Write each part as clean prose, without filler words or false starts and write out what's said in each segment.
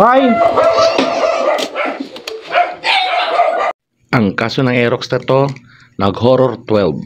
Why? Ang kaso ng Aerox na to, nag-horror 12.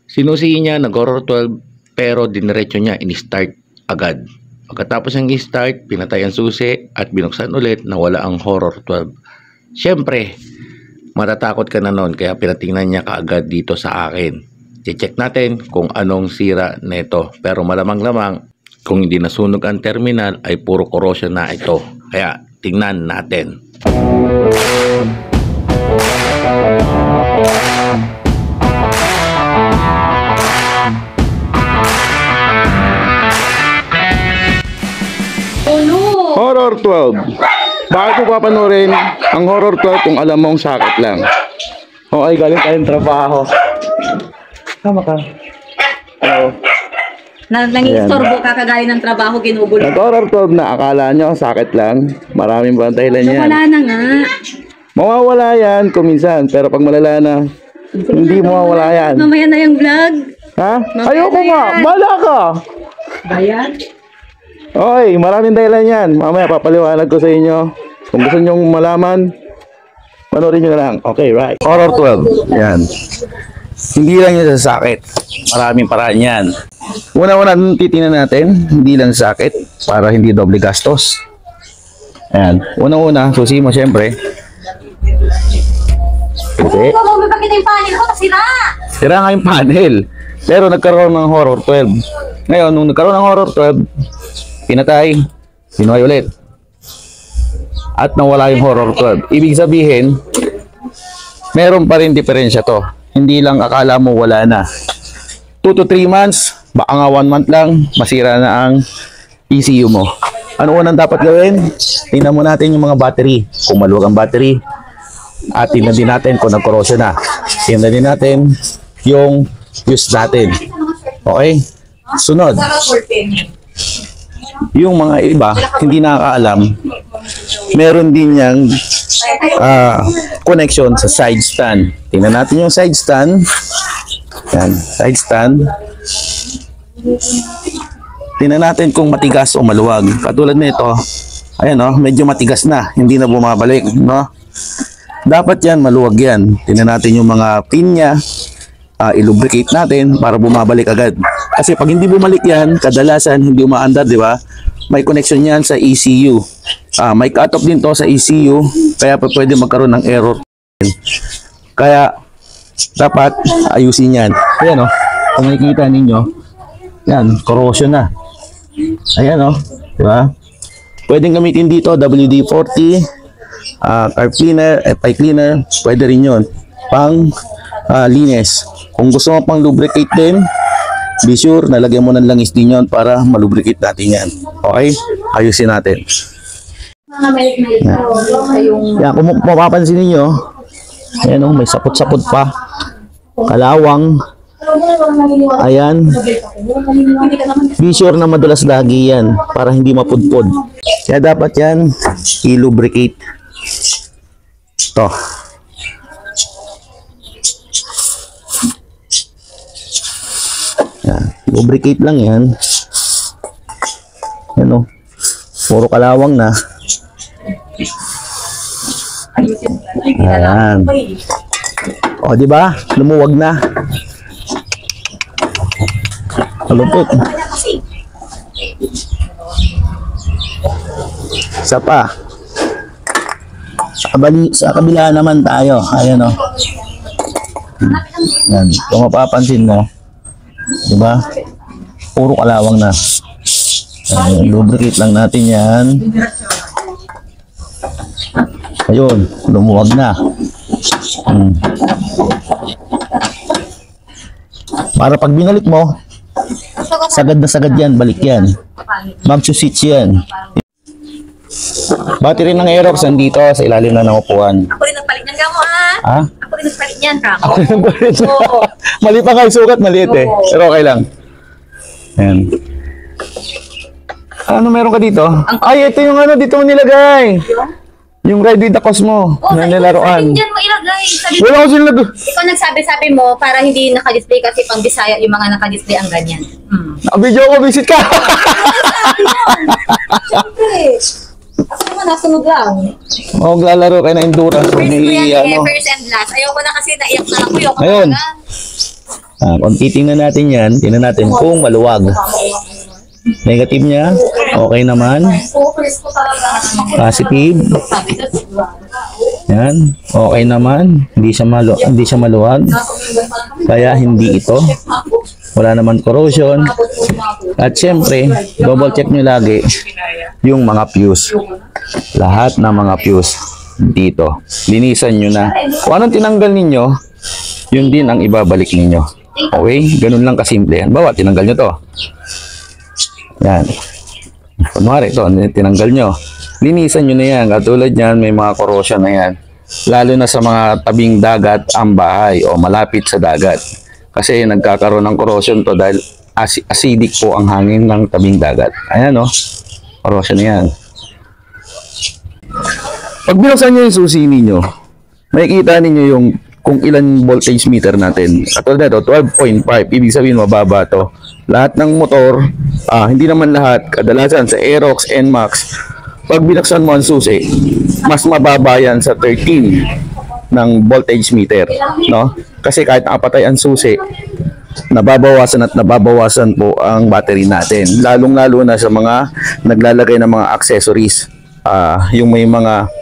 Sinusihin niya nag-horror 12 pero diniretso niya in-start agad. Pagkatapos ng i-start, pinatay ang susi at binuksan ulit na wala ang horror 12. Siyempre, matatakot ka na noon kaya pinatingnan niya kaagad dito sa akin. I-check natin kung anong sira nito. Pero malamang-lamang kung hindi nasunog ang terminal ay puro corrosion na ito. Kaya tingnan natin. Horror 12. Bakit mo papanurin ang horror 12 kung alam mong sakit lang? Okay, galing tayong trabaho. Tama ka. Oo. Nangingistorbo ka kagaya ng trabaho, ginugulo. Nag-horror 12 na akala nyo sakit lang. Maraming ba dahilan yan? Wala na nga. Mawawala yan kuminsan. Pero pag malala na, hindi mawawala yan. Mamaya na yung vlog. Ha? Mamaya Ayoko na nga. yan. Bala ka. Bayan? Okay, maraming dahilan yan. Mamaya papaliwanag ko sa inyo. Kung gusto nyo malaman, panoorin nyo na lang. Okay, right. Horror 12. Yan. Hindi lang yan sa sakit. Maraming paraan yan. Una-una titingnan natin, hindi lang sakit para hindi doble gastos. Ayan. Una-una, susi mo syempre. Okay. Bakit yung panel ko? Sira! Sira nga yung panel. Pero nagkaroon ng horror 12. Ngayon, nung nagkaroon ng horror 12, pinatay, sinuhay ulit. At nawala yung horror 12. Ibig sabihin, meron pa rin diferensya to. Hindi lang akala mo wala na. 2 to 3 months, baka nga 1 month lang, masira na ang ECU mo. Ano unang dapat gawin? Tingnan mo natin yung mga battery. Kung maluwag ang battery. At tingnan din natin kung nag-corrosion na. Tingnan din natin yung fuse natin. Okay? Sunod. Yung mga iba, hindi nakakaalam, meron din yung connection sa side stand. Tingnan natin yung side stand. Yan, side stand. Tingnan natin kung matigas o maluwag. Katulad nito, ayan o, medyo matigas na, hindi na bumabalik, no? Dapat yan, maluwag yan. Tingnan natin yung mga pin niya, i-lubricate natin para bumabalik agad. Kasi pag hindi bumalik yan, kadalasan hindi umaandar, di ba? May connection yan sa ECU. May cut-off din to sa ECU, kaya pa pwede magkaroon ng error. Kaya dapat ayusin yan. Ayan o, kung makikita ninyo, yan, corrosion na. Ayan o, di ba? Pwedeng gamitin dito WD-40, carb cleaner, FI cleaner, pwede rin yun. Pang linis. Kung gusto mo pang lubricate din, be sure nalagyan mo ng langis din yun para malubricate natin yan. Okay? Ayusin natin. Yan, kung mapapansin ninyo, ayan o, may sapot-sapot pa. Kalawang. Ayan. Be sure na madulas lagi yan para hindi mapudpod. Kaya dapat yan i-lubricate. Ito. Yan. Lubricate lang yan. Yan o. Puro kalawang na. Ayan. O, di ba? Lumuwag na. Malupit. Isa pa. Sa kabila naman tayo. Ayan o. Yan. Kung mapapansin mo, diba? Puro kalawang na. Ayan, lubricate lang natin yan. Ayun, lumuwag na. Para pag binalik mo, sagad na sagad yan, balik yan. Magsuswitch yan. Battery ng Aerox nandito sa ilalim na ng upuan. Ako rin nagpalit niyan, Kamo, ha? Ha? Ako rin nagpalit niyan, Kamo. Ako rin nagpalit niyan. Mali pa nga yung sukat, maliit eh. Pero okay lang. Ayan. Ano meron ka dito? Ay, ito yung ano, dito mo nilagay. Yung Ride with the Cosmo na nilaruan. Diyan mo ilagay. Wala ko sila. Ikaw nagsabi-sabi mo para hindi naka-display kasi pang Bisaya yung mga naka-display ang ganyan. Naka-video ko, visit ka. Kasi naman nasunod lang. O, maglalaro kayo ng endurance. First ko yan eh, Ano. first and last. Ayoko na kasi naiyak na ako. Ayoko Ayun. talaga. Kung titingnan natin yan, tingnan natin kung maluwag. Negative niya, okay naman. So, first ko talaga. Positive, Sabi ko, yan, okay naman. Hindi siya maluwag. Kaya hindi ito. Wala naman corrosion. At syempre, double check nyo lagi yung mga fuse. Lahat ng mga fuse dito. Linisan nyo na. Kung anong tinanggal ninyo, yun din ang ibabalik ninyo. Okay? Ganun lang kasimple. Bawa, tinanggal nyo to. Yan. Kunwari, ito, tinanggal nyo. Linisan nyo na yan. Katulad yan, may mga corrosion na yan. Lalo na sa mga tabing dagat ang bahay o malapit sa dagat. Kasi nagkakaroon ng corrosion to dahil acidic po ang hangin ng tabing dagat. Ayan o. Corrosion na yan. Pag binuksan nyo yung susi ninyo, makikita ninyo yung kung ilan voltage meter natin. Katulad nito, 12.5. Ibig sabihin mababa to. Lahat ng motor, hindi naman lahat, kadalasan sa Aerox, NMAX, pag binuksan mo ang susi, mas mababa yan sa 13 ng voltage meter. No? Kasi kahit nakapatay ang susi, nababawasan at nababawasan po ang battery natin. Lalong-lalo na sa mga naglalagay ng mga accessories. Yung may mga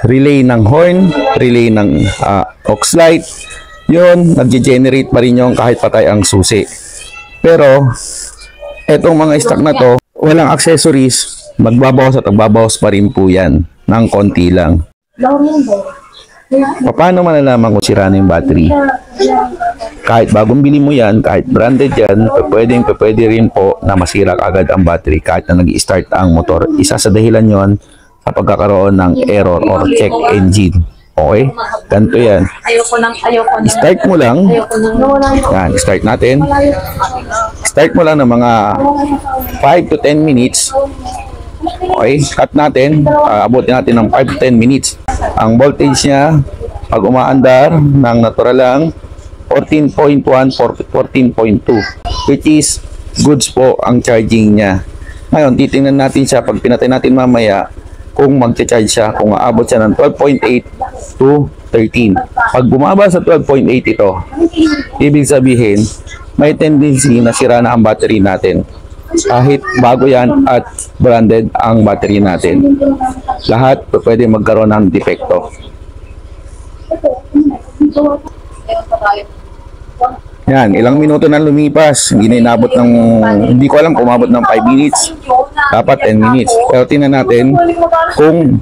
relay ng horn, relay ng aux light, yun, nag-generate pa rin yung kahit patay ang susi. Pero, etong mga stock na to, walang accessories, magbabawas at magbabawas pa rin po yan, ng konti lang. Paano malalaman kung sira na yung battery? Kahit bagong bili mo yan, kahit branded yan, pwede rin po na masira agad ang battery kahit na nag-start ang motor. Isa sa dahilan yon sa pagkakaroon ng error or check engine. Okay? Ganito yan. ayoko nang. Start mo lang. Yan, start natin. Start mo lang ng mga 5 to 10 minutes. Okay, cut natin. Abutin natin ng 5 to 10 minutes. Ang voltage niya, pag umaandar ng natural lang, 14.1, 14.2, which is goods po ang charging niya. Ngayon, titingnan natin siya pag pinatay natin mamaya kung magcha-charge siya, kung aabot siya ng 12.8 to 13. Pag bumaba sa 12.8 ito, ibig sabihin, may tendency na sira na ang battery natin. Kahit bago yan at branded ang battery natin. Lahat pwede magkaroon ng depekto. Yan, ilang minuto na lumipas. Hindi na inabot ng, hindi ko alam kung umabot ng 5 minutes. Dapat 10 minutes. Pero tingnan natin kung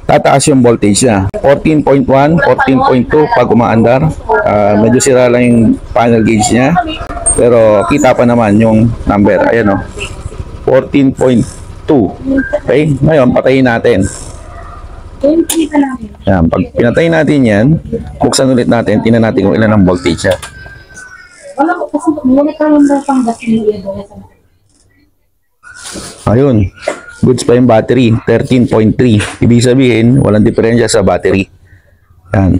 tataas yung voltage niya. 14.1, 14.2 pag umaandar. Medyo sira lang yung panel gauge niya. Pero kita pa naman yung number. Ayan o. 14.2. Okay? Ngayon, patayin natin. Yan, pag pinatay natin yan, buksan ulit natin, tingnan natin kung ilan ang voltage niya. Wala ko kasi muna tayo ng panggasin mo. Ayun, goods pa yung battery, 13.3. Ibig sabihin, walang diferensya sa battery. Yan.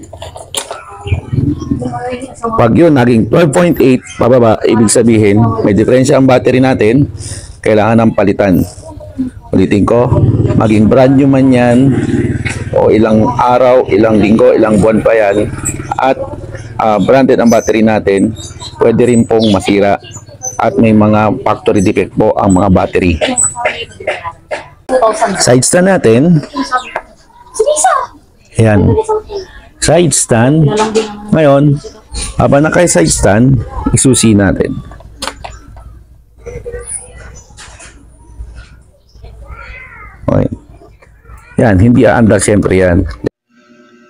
Pag yun, naging 12.8 pababa, ibig sabihin, may diferensya ang battery natin, kailangan ng palitan. Ulitin ko, maging brand new man yan, o ilang araw, ilang linggo, ilang buwan pa yan, at branded ang battery natin, pwede rin pong masira at may mga factory defect po ang mga battery. Side stand natin. Ayan. Side stand. Ngayon, habang naka-side stand, isusi natin. Okay. Yan, hindi aandar siyempre yan.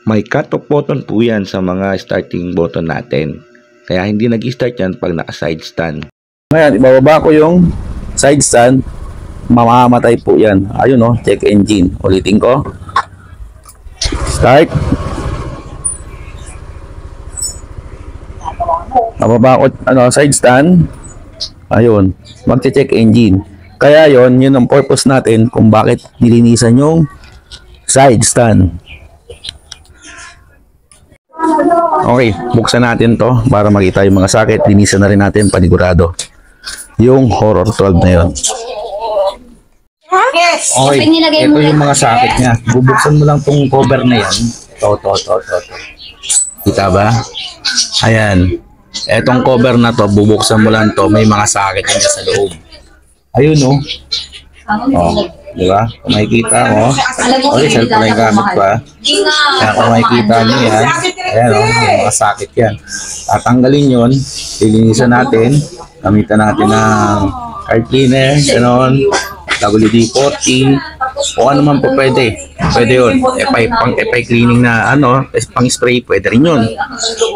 May cut-off button po yan sa mga starting button natin. Kaya hindi nag-start yan pag naka-side stand. Ngayon, ibababa ko yung side stand. Mamamatay po yan. Ayun o, check engine. Ulitin ko. Start. Bababa ko side stand. Ayun, magche-check engine. Kaya yun ang purpose natin kung bakit nilinisan yung side stand. Okay, buksan natin to para makita yung mga socket. Linisan na rin natin panigurado yung Horror 12 na yun. Yes. Okay, Yung nilagay ito mo yung yan. mga socket niya. Bubuksan mo lang tong cover na yan. Ito. Kita ba? Ayan. Etong cover na to, bubuksan mo lang to. May mga socket yan sa loob. Ayun, oh. Oh, di ba? Kung makikita mo, okay, cellphone na yung gamit pa. Kaya kung makikita nyo yan, ayan, oh, may mga socket yan. Tatanggalin yun, lilinisan natin, gamitan natin ng card cleaner, gano'n, WD-40, o ano man po pwede. Pwede yun. Pang cleaning na ano, pang spray, pwede rin yun.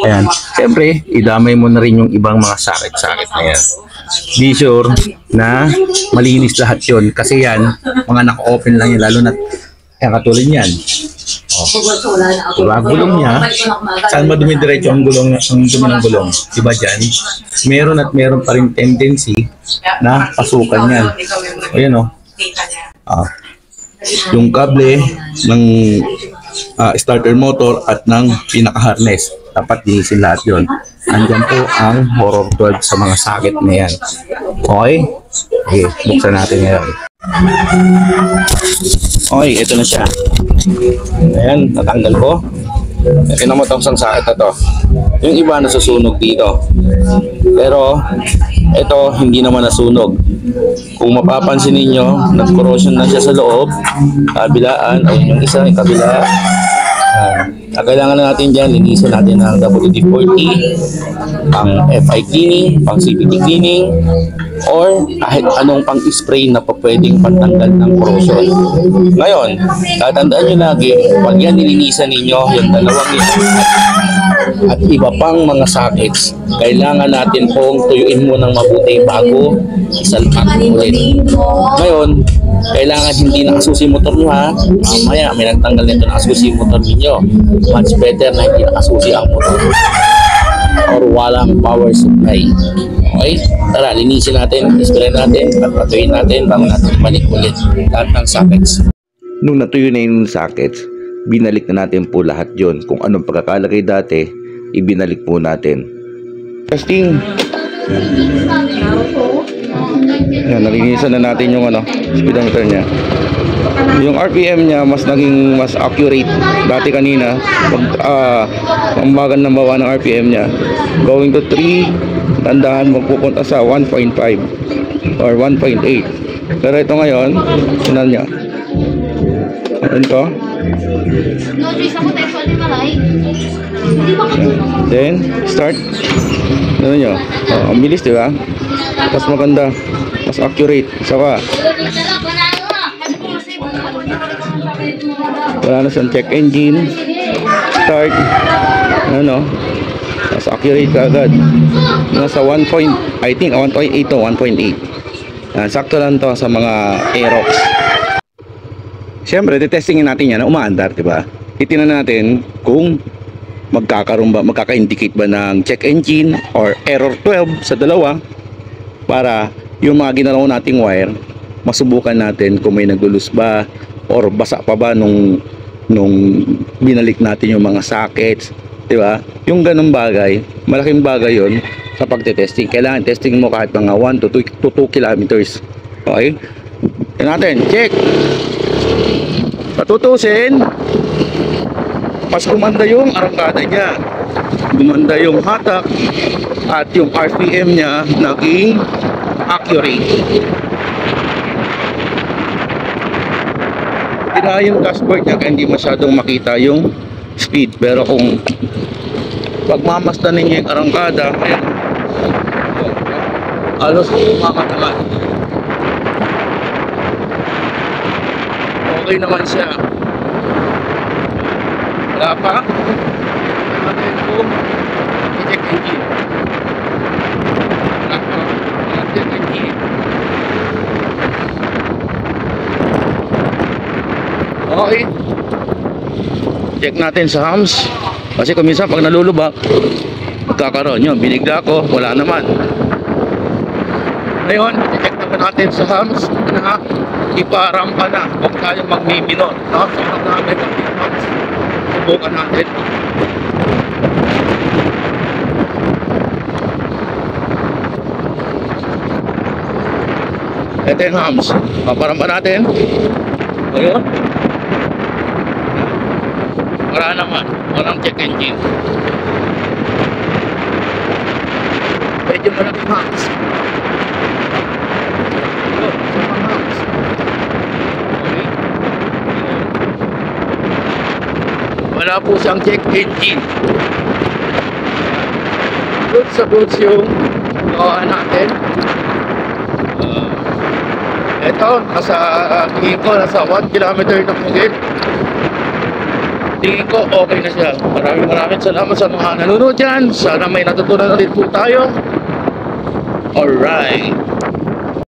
Ayan. Siyempre, idamay mo na rin yung ibang mga sakit-sakit na yan. Be sure na malinis lahat yun. Kasi yan, mga naka-open lang yan, lalo na kaya katulad yan. Oh. Diba? Gulong niya, saan ba dumidiretso ang gulong, ang dumi ng gulong? Diba dyan? Meron at meron pa rin tendency na pasukan yan. Ayan, oh. Yung kable ng starter motor at ng pinaka-harness. Dapat linisin lahat yun. Andyan po ang Horror 12 sa mga sakit na yan. Okay? Okay, buksan natin ngayon. Okay, ito na siya. Ayan, natanggal ko. Tingnan mo itong isang sakit na to. Yung iba nasusunog dito. Pero, ito hindi naman nasunog. Kung mapapansin ninyo, nag-corrosion na siya sa loob. Kabilaan, ayun yung isa, yung kabila. Kailangan na natin dyan, linisin natin ang WD-40, ang FI cleaning, pang CVT cleaning, or kahit anong pang-spray na pwedeng pantanggal ng corrosion. Ngayon, tatandaan nyo lagi, pag yan nilinisan ninyo, yung dalawang yan, at iba pang mga sockets, kailangan natin pong tuyuin mo ng mabuti bago isalpak ulit. Ngayon, kailangan hindi nakasusi motor nyo ha. Mamaya may nagtanggal nito nakasusi motor ninyo. Much better na hindi nakasusi ang motor or walang power supply. Okay? Tara, linisin natin, spray natin, at patuyin natin bago natin balik ulit lahat ng sockets. Nung natuyo na yung sockets, binalik na natin po lahat yon. Kung anong pagkakalagay dati, ibinalik po natin. Testing! Yan, nalinisan na natin yung speedometer niya. Yung RPM niya mas naging mas accurate. Dati kanina, ang bagal ng bawa ng RPM niya. Going to 3, tandahan magpupunta sa 1.5 or 1.8. Pero ito ngayon, sinan niya. Ito. Then, start. Ano nyo? Ang bilis, di ba? Mas maganda. Mas accurate. Saka, wala na siyang check engine. Start. Ano? Mas accurate ka agad. Nasa 1 point, I think 1.8 to 1.8. Sakto lang to sa mga Aerox. Siyempre, detestingin natin yan na umaandar, di ba? Titingnan natin kung magkaka-indicate ba ng check engine or error 12 sa dalawa para yung mga ginalaw nating wire, masubukan natin kung may naglulus ba or basa pa ba nung binalik natin yung mga sockets, di ba? Yung ganung bagay, malaking bagay yon sa pagte-testing. Kailangan testing mo kahit mga 1 to 2 kilometers. Okay? Yan natin, check! Patutusin, pas gumanda yung arangkada niya, gumanda yung hatak, at yung RPM niya naging accurate. Tina yung dashboard niya kaya hindi masyadong makita yung speed. Pero kung pagmamasdan ninyo yung arangkada, ayan, alos makatagal. Okay naman siya. Wala pa. Natin kung check engine. Wala pa. Check engine. Okay. Check natin sa hams. Kasi kung minsan pag nalulubak, magkakaroon yun. Binigla ko, wala naman. Ngayon, check naman natin sa hams na iparampa na. Huwag tayo magmiminor. No? So, namin ang hams. Subukan natin. Ito yung hams. Paparamba natin. Ayun. Wala naman. Walang check engine. Medyo malaking hams. Ayun. Isang hams. Okay. Wala po siyang check engine. Goods sa goods yung gawa natin. Ito, tingin ko, nasa 1 kilometer na higit. Tingin ko, okay na siya. Maraming salamat sa mga nanonood dyan. Sana may natutunan ulit po tayo. Alright.